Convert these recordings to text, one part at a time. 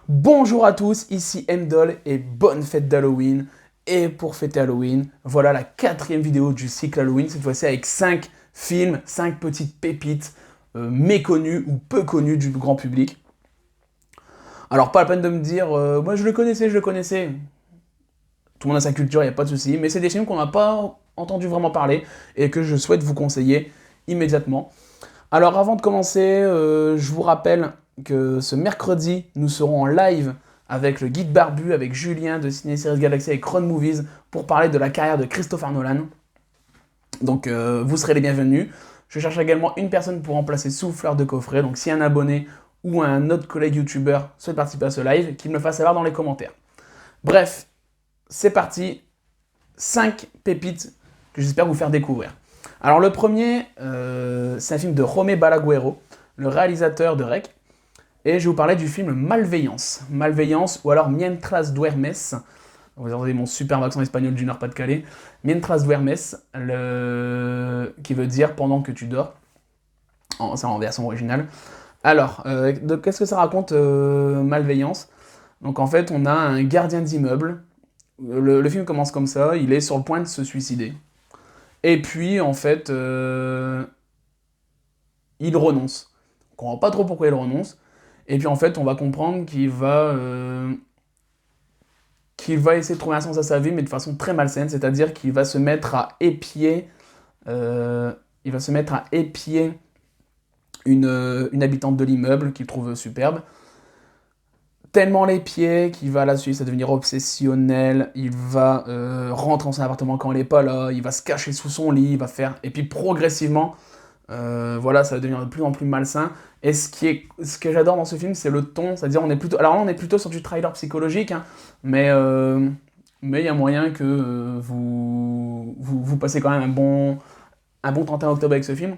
Bonjour à tous, ici Mdol et bonne fête d'Halloween. Et pour fêter Halloween, voilà la quatrième vidéo du cycle Halloween, cette fois-ci avec 5 films, 5 petites pépites méconnues ou peu connues du grand public. Alors pas la peine de me dire, moi je le connaissais, je le connaissais. Tout le monde a sa culture, il n'y a pas de souci, mais c'est des films qu'on n'a pas entendu vraiment parler et que je souhaite vous conseiller immédiatement. Alors avant de commencer, je vous rappelle que ce mercredi, nous serons en live avec le Guide Barbu, avec Julien de Ciné Series Galaxy avec Ron Movies pour parler de la carrière de Christopher Nolan. Donc vous serez les bienvenus. Je cherche également une personne pour remplacer Souffleur de Coffret. Donc si un abonné ou un autre collègue youtubeur souhaite participer à ce live, qu'il me le fasse savoir dans les commentaires. Bref, c'est parti. 5 pépites que j'espère vous faire découvrir. Alors le premier, c'est un film de Romé Balagueró, le réalisateur de Rec. Et je vais vous parler du film Malveillance. Malveillance ou alors Mientras duermes. Vous entendez mon super accent espagnol du Nord-Pas-de-Calais. Mientras duermes, qui veut dire pendant que tu dors. C'est en version originale. Alors, qu'est-ce que ça raconte Malveillance? Donc en fait, on a un gardien d'immeuble. Le film commence comme ça, il est sur le point de se suicider. Et puis, en fait, il renonce. On comprend pas trop pourquoi il renonce. Et puis, en fait, on va comprendre qu'il va essayer de trouver un sens à sa vie, mais de façon très malsaine. C'est-à-dire qu'il va se mettre à épier, euh, il va se mettre à épier une habitante de l'immeuble qu'il trouve superbe. Tellement l'épier qu'il va la suivre, ça va devenir obsessionnel. Il va rentrer dans son appartement quand elle n'est pas là. Il va se cacher sous son lit. Il va faire. Et puis progressivement, voilà, ça va devenir de plus en plus malsain. Et ce que j'adore dans ce film, c'est le ton. C'est-à-dire, on est plutôt. Alors là, on est plutôt sur du thriller psychologique, hein, mais il y a moyen que vous passez quand même un bon 31 octobre avec ce film.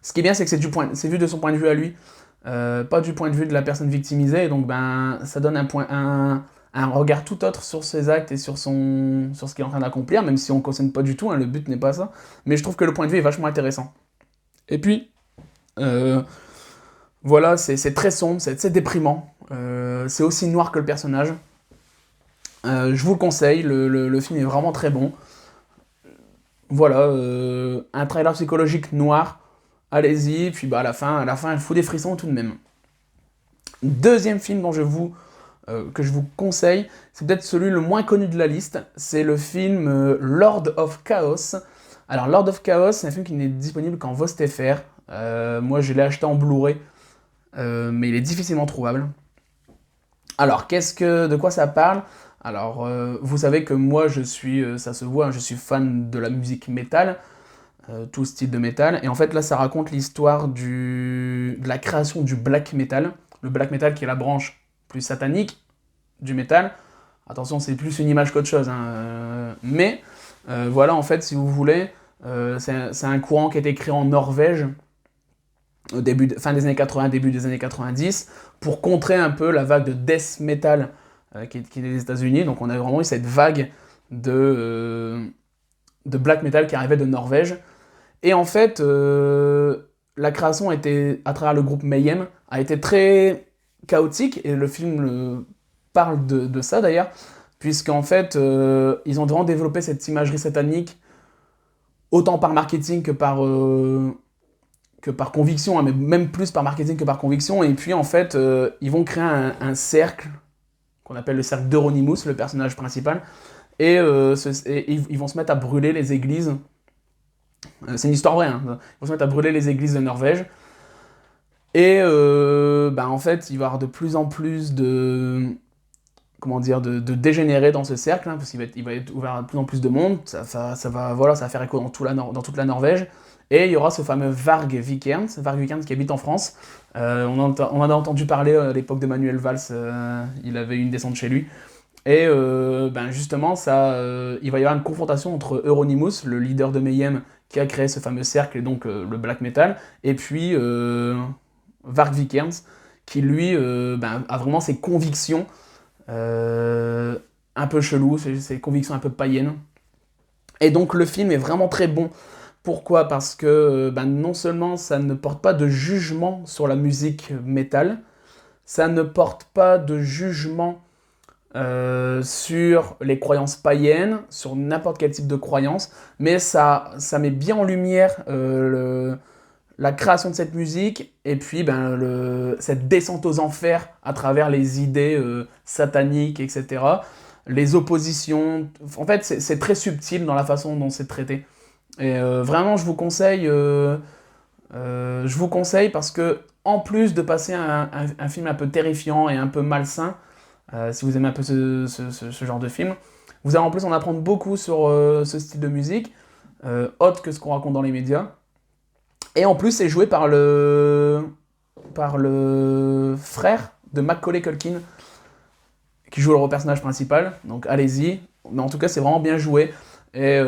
Ce qui est bien, c'est que c'est vu de son point de vue à lui. Pas du point de vue de la personne victimisée, et donc ben, ça donne un regard tout autre sur ses actes et sur ce qu'il est en train d'accomplir, même si on ne cautionne pas du tout, hein, le but n'est pas ça, mais je trouve que le point de vue est vachement intéressant. Et puis, euh, voilà, c'est très sombre, c'est déprimant, c'est aussi noir que le personnage. Je vous le conseille, le film est vraiment très bon. Voilà, un trailer psychologique noir, allez-y, puis bah, à la fin, il faut des frissons tout de même. Deuxième film que je vous conseille, c'est peut-être celui le moins connu de la liste, c'est le film Lord of Chaos. Alors Lord of Chaos, c'est un film qui n'est disponible qu'en VOST.fr. Moi je l'ai acheté en Blu-ray, mais il est difficilement trouvable. Alors de quoi ça parle? Alors vous savez que moi ça se voit, hein, je suis fan de la musique métal, tout style de métal. Et en fait, là, ça raconte l'histoire de la création du black metal. Le black metal qui est la branche plus satanique du métal. Attention, c'est plus une image qu'autre chose, hein. Voilà, en fait, si vous voulez, c'est un courant qui a été créé en Norvège fin des années 80, début des années 90, pour contrer un peu la vague de death metal qui est des États-Unis. Donc on a vraiment eu cette vague de black metal qui arrivait de Norvège. Et en fait, la création à travers le groupe Mayhem a été très chaotique, et le film parle de ça d'ailleurs, puisqu'en fait, ils ont vraiment développé cette imagerie satanique, autant par marketing que par conviction, hein, mais même plus par marketing que par conviction. Et puis en fait, ils vont créer un cercle, qu'on appelle le cercle d'Euronymous, le personnage principal, et ils vont se mettre à brûler les églises. C'est une histoire vraie, hein. Ils vont se mettre à brûler les églises de Norvège. Et en fait, il va y avoir de plus en plus de dégénérés dans ce cercle, hein, parce qu'il va être ouvert à de plus en plus de monde. Voilà, ça va faire écho dans toute la Norvège. Et il y aura ce fameux Varg Vikernes qui habite en France. On en a entendu parler à l'époque de Manuel Valls, il avait une descente chez lui. Et justement, il va y avoir une confrontation entre Euronymous, le leader de Mayhem, qui a créé ce fameux cercle, et donc le black metal, et puis Varg Vikernes, qui lui a vraiment ses convictions un peu cheloues, ses convictions un peu païennes. Et donc le film est vraiment très bon. Pourquoi? Parce que non seulement ça ne porte pas de jugement sur la musique métal, ça ne porte pas de jugement sur les croyances païennes, sur n'importe quel type de croyance, mais ça met bien en lumière la création de cette musique, et puis cette descente aux enfers à travers les idées sataniques, etc. Les oppositions. En fait, c'est très subtil dans la façon dont c'est traité. Et vraiment, je vous conseille parce que, en plus de passer un film un peu terrifiant et un peu malsain, si vous aimez un peu ce genre de film, vous allez en plus en apprendre beaucoup sur ce style de musique, autre que ce qu'on raconte dans les médias. Et en plus, c'est joué par le frère de Macaulay Culkin, qui joue le personnage principal. Donc allez-y. Mais en tout cas, c'est vraiment bien joué. Et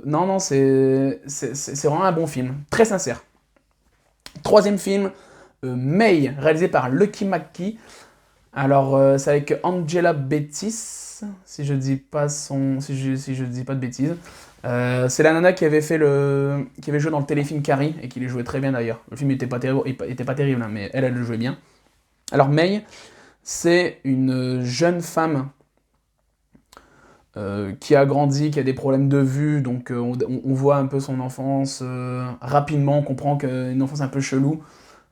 non, c'est vraiment un bon film. Très sincère. Troisième film, May, réalisé par Lucky McKee. Alors, c'est avec Angela Bettis, si je dis pas de bêtises. C'est la nana qui avait joué dans le téléfilm Carrie et qui les jouait très bien d'ailleurs. Le film était pas terrible, hein, mais elle le jouait bien. Alors May, c'est une jeune femme qui a grandi, qui a des problèmes de vue, donc on voit un peu son enfance rapidement, on comprend qu'une enfance un peu chelou.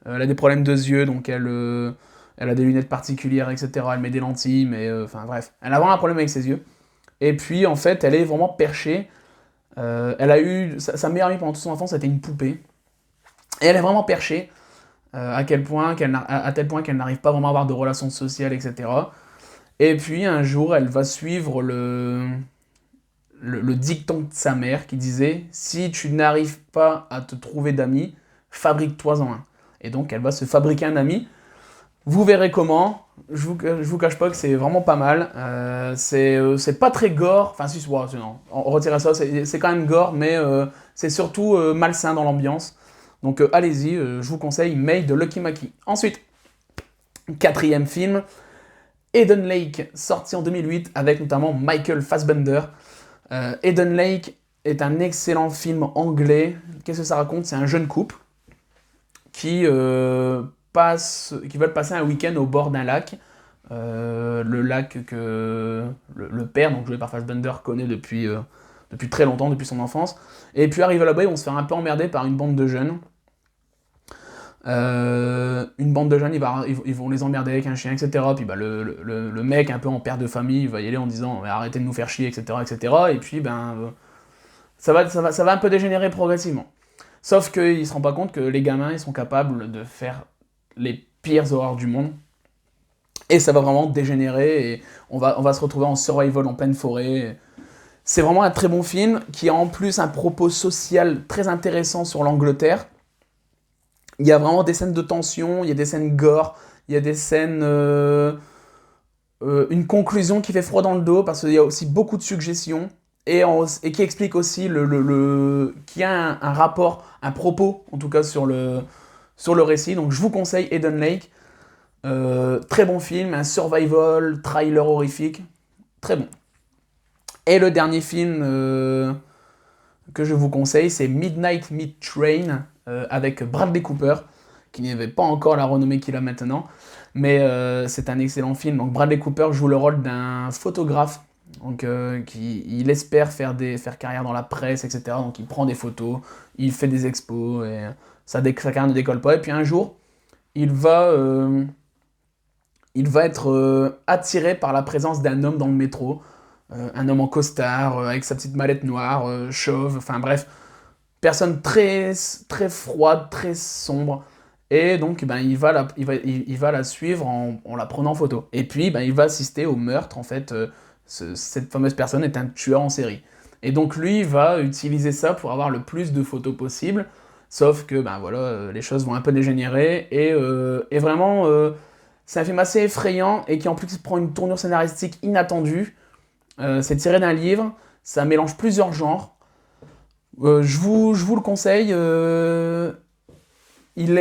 Elle a des problèmes de yeux, donc elle a des lunettes particulières, etc. Elle met des lentilles, mais enfin bref, elle a vraiment un problème avec ses yeux. Et puis en fait, elle est vraiment perchée. Elle a eu sa meilleure amie pendant toute son enfance, c'était une poupée. Et elle est vraiment perchée, à tel point qu'elle n'arrive pas vraiment à avoir de relations sociales, etc. Et puis un jour, elle va suivre le dicton de sa mère qui disait « Si tu n'arrives pas à te trouver d'amis, fabrique-toi-en un ». Et donc elle va se fabriquer un ami. Vous verrez comment. Je vous cache pas que c'est vraiment pas mal. C'est pas très gore. Enfin, si, ouais, non, on retire ça. C'est quand même gore, mais c'est surtout malsain dans l'ambiance. Donc allez-y, je vous conseille May de Lucky McKee. Ensuite, quatrième film, Eden Lake, sorti en 2008 avec notamment Michael Fassbender. Eden Lake est un excellent film anglais. Qu'est-ce que ça raconte? C'est un jeune couple qui veulent passer un week-end au bord d'un lac. Le lac que le père, donc joué par Fassbender, connaît depuis très longtemps, depuis son enfance. Et puis arrive là-bas, ils vont se faire un peu emmerder par une bande de jeunes. Ils vont les emmerder avec un chien, etc. Puis le mec, un peu en père de famille, il va y aller en disant arrêtez de nous faire chier, etc. etc. Et puis ça va un peu dégénérer progressivement. Sauf qu'il se rend pas compte que les gamins, ils sont capables de faire les pires horreurs du monde. Et ça va vraiment dégénérer et on va se retrouver en survival en pleine forêt. C'est vraiment un très bon film qui a en plus un propos social très intéressant sur l'Angleterre. Il y a vraiment des scènes de tension, il y a des scènes gore, il y a des scènes... une conclusion qui fait froid dans le dos parce qu'il y a aussi beaucoup de suggestions et qui explique aussi qu'il y a un rapport, un propos en tout cas sur le récit. Donc je vous conseille Eden Lake. Très bon film, un survival, trailer horrifique, très bon. Et le dernier film que je vous conseille, c'est Midnight Meat Train avec Bradley Cooper, qui n'avait pas encore la renommée qu'il a maintenant, mais c'est un excellent film. Donc Bradley Cooper joue le rôle d'un photographe, donc il espère faire carrière dans la presse, etc. Donc il prend des photos, il fait des expos, et sa carrière ne décolle pas. Et puis un jour, il va être attiré par la présence d'un homme dans le métro, un homme en costard, avec sa petite mallette noire, chauve, enfin bref, personne très, très froide, très sombre. Et donc il va la suivre en la prenant en photo. Et puis il va assister au meurtre, en fait, cette fameuse personne est un tueur en série. Et donc lui, il va utiliser ça pour avoir le plus de photos possible, sauf que voilà, les choses vont un peu dégénérer, et vraiment... c'est un film assez effrayant et qui en plus prend une tournure scénaristique inattendue. C'est tiré d'un livre, ça mélange plusieurs genres. Je vous le conseille.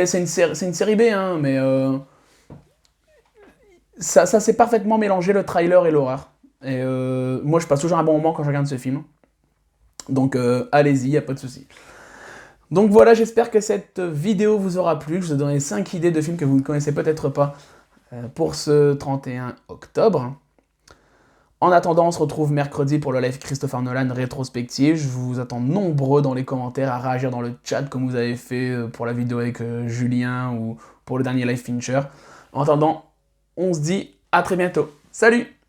C'est une série B, hein, mais ça s'est parfaitement mélangé, le trailer et l'horreur. Et moi, je passe toujours un bon moment quand je regarde ce film. Donc allez-y, y a pas de souci. Donc voilà, j'espère que cette vidéo vous aura plu. Je vous ai donné 5 idées de films que vous ne connaissez peut-être pas pour ce 31 octobre. En attendant, on se retrouve mercredi pour le live Christopher Nolan rétrospective. Je vous attends nombreux dans les commentaires à réagir dans le chat comme vous avez fait pour la vidéo avec Julien ou pour le dernier live Fincher. En attendant, on se dit à très bientôt. Salut!